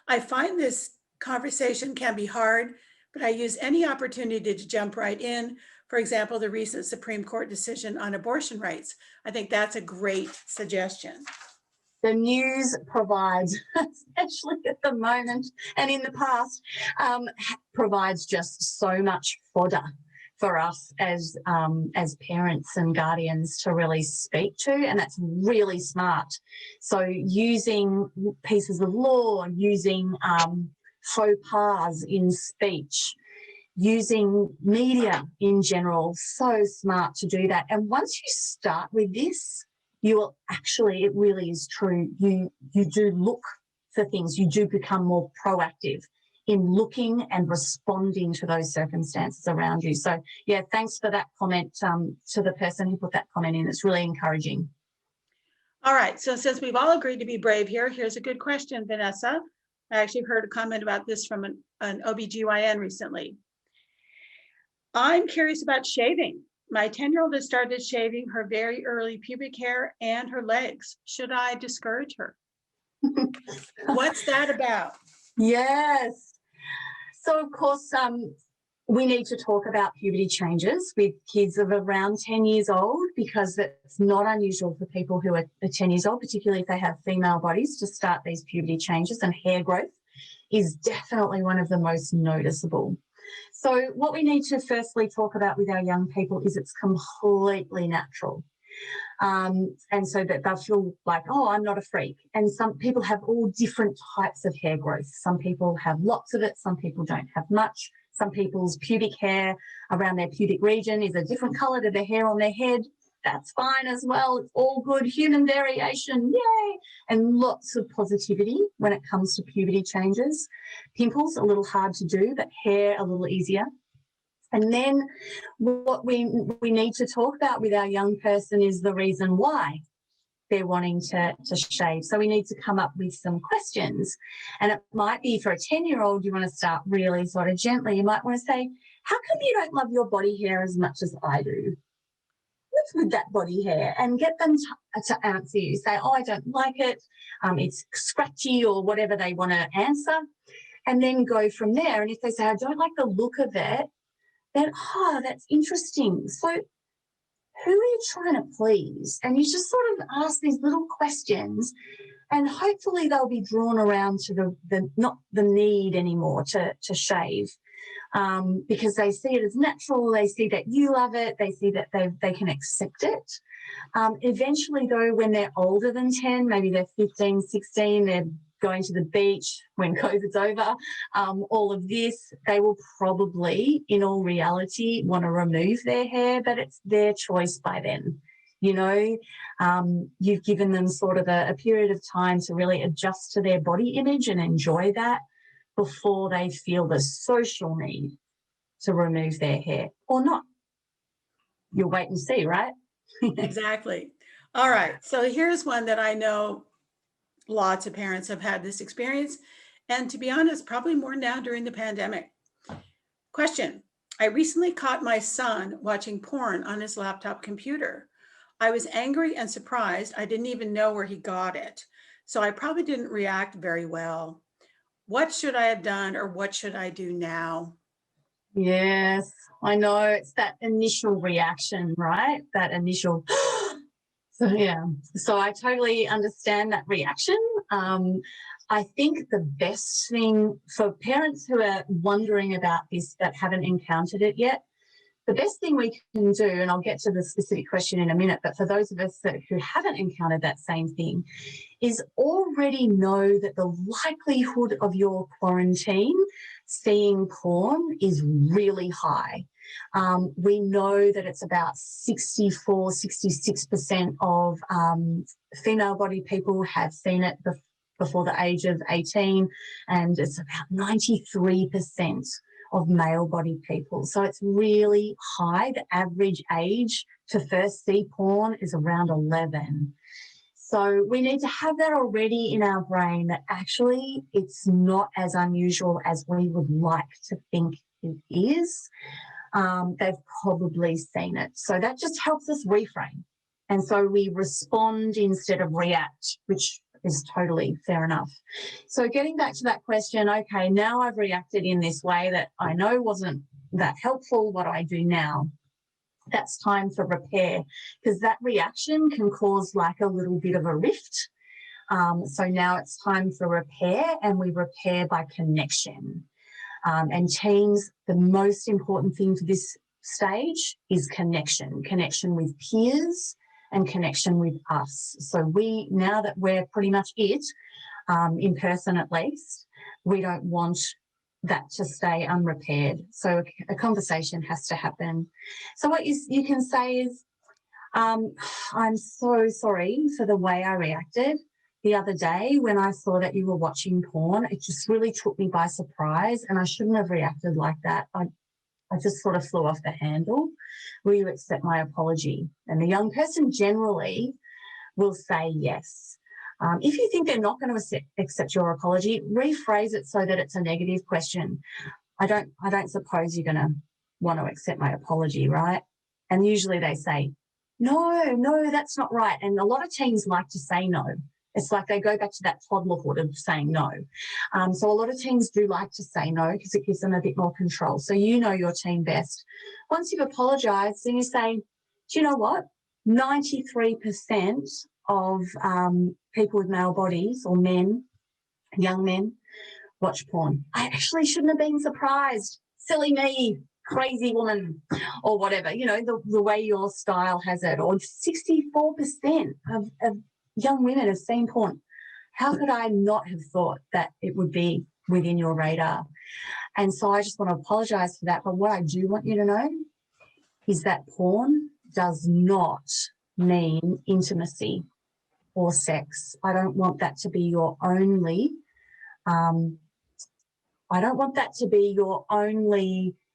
I find this conversation can be hard, but I use any opportunity to jump right in. For example, the recent Supreme Court decision on abortion rights. I think that's a great suggestion. The news provides, especially at the moment and in the past, provides just so much fodder for us as parents and guardians to really speak to, and that's really smart. So using pieces of law, using faux pas in speech, using media in general, so smart to do that. And once you start with this, you will actually, it really is true, you do look for things, you do become more proactive in looking and responding to those circumstances around you. So, yeah, thanks for that comment to the person who put that comment in. It's really encouraging. All right, so since we've all agreed to be brave here, here's a good question, Vanessa. I actually heard a comment about this from an OBGYN recently. I'm curious about shaving. My 10-year-old has started shaving her very early pubic hair and her legs. Should I discourage her? What's that about? Yes. So, of course, we need to talk about puberty changes with kids of around 10 years old because it's not unusual for people who are 10 years old, particularly if they have female bodies, to start these puberty changes, and hair growth is definitely one of the most noticeable. So what we need to firstly talk about with our young people is it's completely natural. And so that they'll feel like, oh, I'm not a freak. And some people have all different types of hair growth. Some people have lots of it. Some people don't have much. Some people's pubic hair around their pubic region is a different colour to the hair on their head. That's fine as well. It's all good. Human variation, yay! And lots of positivity when it comes to puberty changes. Pimples, a little hard to do, but hair, a little easier. And then what we need to talk about with our young person is the reason why they're wanting to shave. So we need to come up with some questions. And it might be for a 10-year-old, you want to start really sort of gently. You might want to say, how come you don't love your body hair as much as I do? What's with that body hair? And get them to answer you. Say, oh, I don't like it. It's scratchy, or whatever they want to answer. And then go from there. And if they say, I don't like the look of it, then, oh, that's interesting. So who are you trying to please? And you just sort of ask these little questions, and hopefully they'll be drawn around to the not the need anymore to shave. because they see it as natural. They see that you love it. They see that they can accept it. Eventually, though, when they're older than 10, maybe they're 15, 16, they're going to the beach when COVID's over, all of this, they will probably, in all reality, want to remove their hair, but it's their choice by then. You know, you've given them sort of a period of time to really adjust to their body image and enjoy that before they feel the social need to remove their hair or not. You'll wait and see, right? Exactly. All right. So here's one that I know lots of parents have had this experience. And to be honest, probably more now during the pandemic. Question. I recently caught my son watching porn on his laptop computer. I was angry and surprised. I didn't even know where he got it. So I probably didn't react very well. What should I have done, or what should I do now? Yes, I know. It's that initial reaction, right? That initial, so yeah. So I totally understand that reaction. I think the best thing for parents who are wondering about this that haven't encountered it yet, the best thing we can do, and I'll get to the specific question in a minute, but for those of us who haven't encountered that same thing, is already know that the likelihood of your quarantine seeing porn is really high. We know that it's about 64, 66% of female body people have seen it before the age of 18, and it's about 93% of male body people. So it's really high. The average age to first see porn is around 11. So we need to have that already in our brain that actually it's not as unusual as we would like to think it is. They've probably seen it. So that just helps us reframe. And so we respond instead of react, which is totally fair enough. So getting back to that question, okay, now I've reacted in this way that I know wasn't that helpful. What do I do now? That's time for repair, because that reaction can cause like a little bit of a rift. So now it's time for repair, and we repair by connection. And teens, the most important thing for this stage is connection with peers and connection with us. So now that we're pretty much it, in person at least, we don't want that to stay unrepaired. So a conversation has to happen. So what you can say is, I'm so sorry for the way I reacted the other day when I saw that you were watching porn. It just really took me by surprise, and I shouldn't have reacted like that. I just sort of flew off the handle. Will you accept my apology? And the young person generally will say yes. If you think they're not going to accept your apology, rephrase it so that it's a negative question. I don't suppose you're going to want to accept my apology, right? And usually they say, no, that's not right. And a lot of teens like to say no. It's like they go back to that toddlerhood of saying no. So a lot of teens do like to say no because it gives them a bit more control. So you know your teen best. Once you've apologised, then you say, do you know what? 93% of people with male bodies, or men, young men, watch porn. I actually shouldn't have been surprised. Silly me, crazy woman, or whatever, you know, the way your style has it. Or 64% of young women have seen porn. How could I not have thought that it would be within your radar? And so I just want to apologise for that. But what I do want you to know is that porn does not mean intimacy or sex. I don't want that to be your only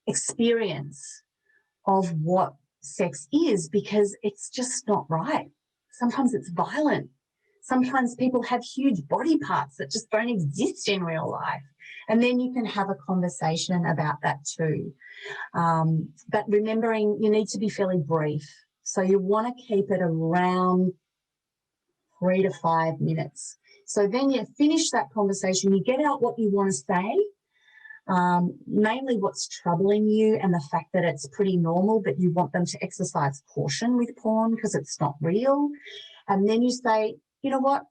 experience of what sex is, because it's just not right. Sometimes it's violent. Sometimes people have huge body parts that just don't exist in real life. And then you can have a conversation about that too. But remembering you need to be fairly brief. So you want to keep it around 3 to 5 minutes. So then you finish that conversation, you get out what you want to say, mainly what's troubling you and the fact that it's pretty normal, but you want them to exercise caution with porn because it's not real. And then you say, you know what,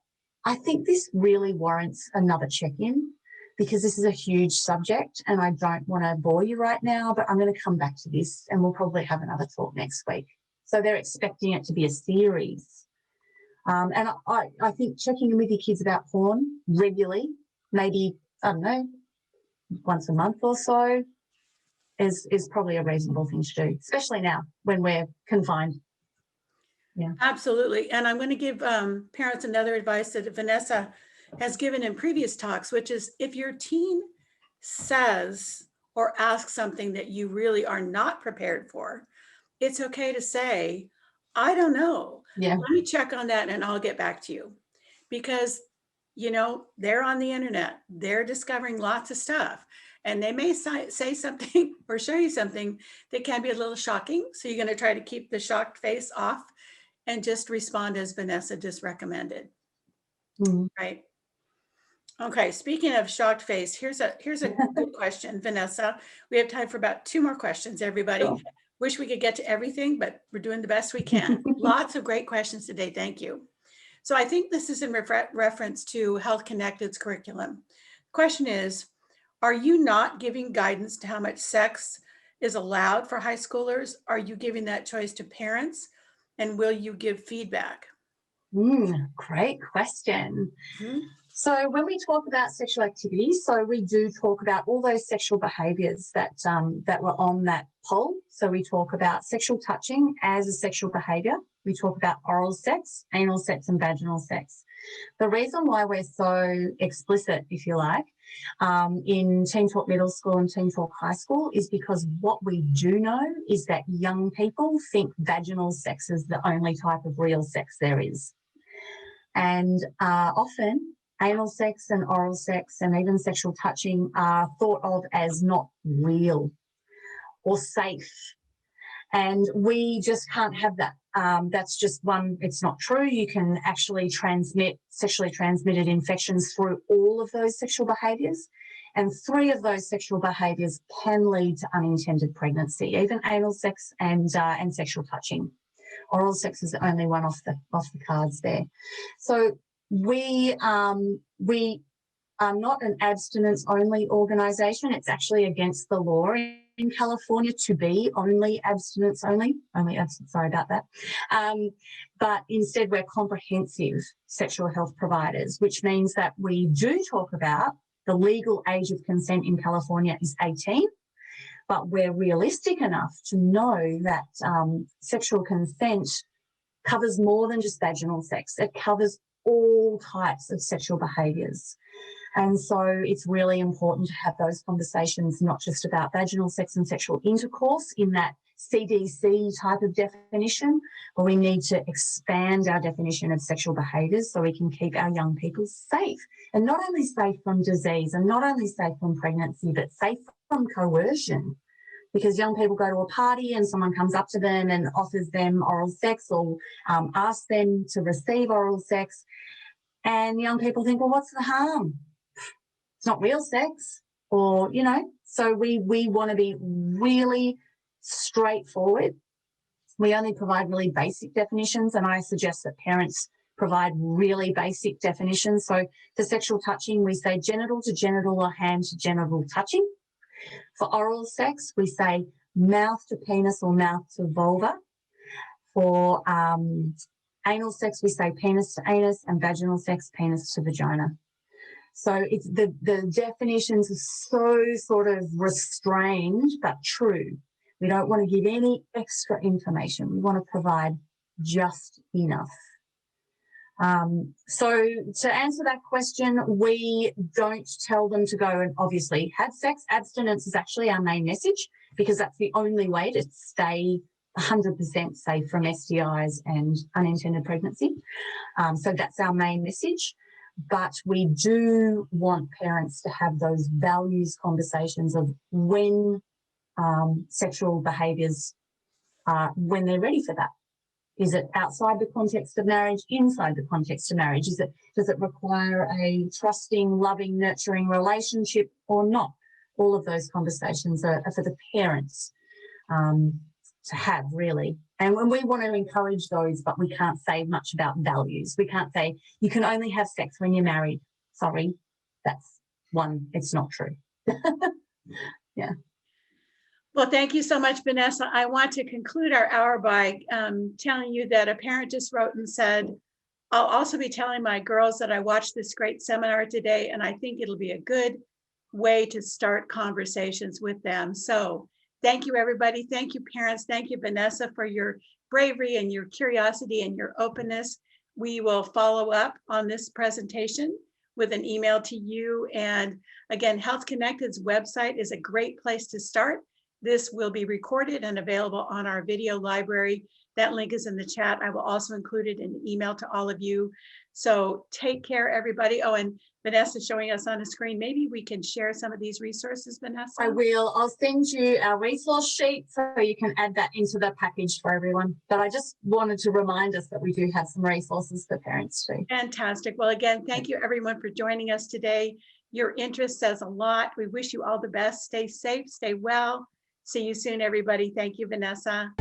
I think this really warrants another check-in. because this is a huge subject and I don't want to bore you right now, but I'm going to come back to this and we'll probably have another talk next week. So they're expecting it to be a series. And I think checking in with your kids about porn regularly, maybe, I don't know, once a month or so, is probably a reasonable thing to do, especially now when we're confined. Yeah. Absolutely. And I'm going to give parents another advice that Vanessa has given in previous talks, which is if your teen says or asks something that you really are not prepared for, it's okay to say, I don't know. Yeah. Let me check on that and I'll get back to you. Because, you know, they're on the internet, they're discovering lots of stuff. And they may say something or show you something that can be a little shocking. So you're going to try to keep the shocked face off and just respond as Vanessa just recommended. Right. Okay, speaking of shocked face, here's a good question, Vanessa. We have time for about 2 more questions, everybody. Sure. Wish we could get to everything, but we're doing the best we can. Lots of great questions today. Thank you. So I think this is in reference to Health Connected's curriculum. Question is, are you not giving guidance to how much sex is allowed for high schoolers? Are you giving that choice to parents? And will you give feedback? Great question. So when we talk about sexual activity, so we do talk about all those sexual behaviours that were on that poll. So we talk about sexual touching as a sexual behaviour. We talk about oral sex, anal sex and vaginal sex. The reason why we're so explicit, if you like, in Teen Talk Middle School and Teen Talk High School is because what we do know is that young people think vaginal sex is the only type of real sex there is. And often anal sex and oral sex and even sexual touching are thought of as not real or safe. And we just can't have that. That's just one, it's not true. You can actually transmit sexually transmitted infections through all of those sexual behaviours. And 3 of those sexual behaviours can lead to unintended pregnancy, even anal sex and sexual touching. Oral sex is the only one off the cards there. So we are not an abstinence-only organisation. It's actually against the law in California to be only abstinence-only. Sorry about that. But instead, we're comprehensive sexual health providers, which means that we do talk about the legal age of consent in California is 18, but we're realistic enough to know that sexual consent covers more than just vaginal sex. It covers all types of sexual behaviours. And so it's really important to have those conversations, not just about vaginal sex and sexual intercourse in that CDC type of definition, but we need to expand our definition of sexual behaviours so we can keep our young people safe. And not only safe from disease and not only safe from pregnancy, but safe from coercion. Because young people go to a party and someone comes up to them and offers them oral sex or asks them to receive oral sex. And young people think, well, what's the harm? It's not real sex. Or, you know, so we want to be really straightforward. We only provide really basic definitions, and I suggest that parents provide really basic definitions. So for sexual touching, we say genital to genital or hand to genital touching. For oral sex, we say mouth to penis or mouth to vulva. For anal sex, we say penis to anus, and vaginal sex, penis to vagina. So it's the definitions are so sort of restrained but true. We don't want to give any extra information. We want to provide just enough. So to answer that question, we don't tell them to go and obviously have sex. Abstinence is actually our main message because that's the only way to stay 100% safe from STIs and unintended pregnancy. So that's our main message. But we do want parents to have those values conversations of when sexual behaviours, when they're ready for that. Is it outside the context of marriage, inside the context of marriage? Does it require a trusting, loving, nurturing relationship or not? All of those conversations are for the parents to have, really. And when we want to encourage those, but we can't say much about values. We can't say you can only have sex when you're married. Sorry, that's one, it's not true. Yeah. Well, thank you so much, Vanessa. I want to conclude our hour by telling you that a parent just wrote and said, I'll also be telling my girls that I watched this great seminar today, and I think it'll be a good way to start conversations with them. So thank you, everybody. Thank you, parents. Thank you, Vanessa, for your bravery and your curiosity and your openness. We will follow up on this presentation with an email to you. And again, Health Connected's website is a great place to start. This will be recorded and available on our video library. That link is in the chat. I will also include it in the email to all of you. So take care, everybody. Oh, and Vanessa's showing us on the screen. Maybe we can share some of these resources, Vanessa. I will. I'll send you our resource sheet so you can add that into the package for everyone. But I just wanted to remind us that we do have some resources for parents too. Fantastic. Well, again, thank you everyone for joining us today. Your interest says a lot. We wish you all the best. Stay safe, stay well. See you soon, everybody. Thank you, Vanessa.